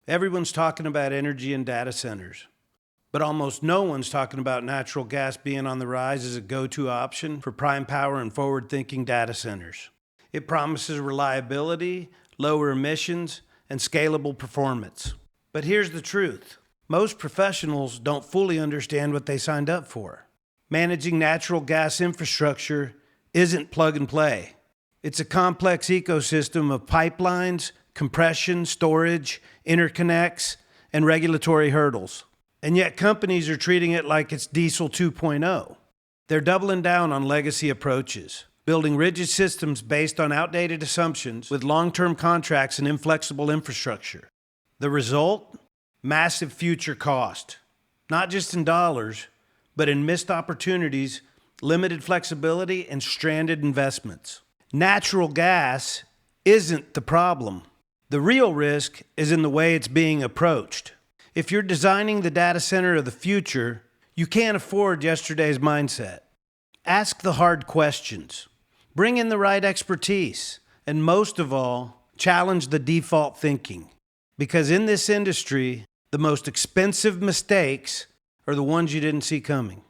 Everyone's talking about energy and data centers, but almost no one's talking about natural gas being on the rise as a go-to option for prime power and forward-thinking data centers. It promises reliability, lower emissions, and scalable performance. But here's the truth. Most professionals don't fully understand what they signed up for. Managing natural gas infrastructure isn't plug and play. It's a complex ecosystem of pipelines, compression, storage, interconnects, and regulatory hurdles. And yet companies are treating it like it's diesel 2.0. They're doubling down on legacy approaches, building rigid systems based on outdated assumptions with long-term contracts and inflexible infrastructure. The result? Massive future cost, not just in dollars, but in missed opportunities, limited flexibility, and stranded investments. Natural gas isn't the problem. The real risk is in the way it's being approached. If you're designing the data center of the future, you can't afford yesterday's mindset. Ask the hard questions. Bring in the right expertise. And most of all, challenge the default thinking. Because in this industry, the most expensive mistakes are the ones you didn't see coming.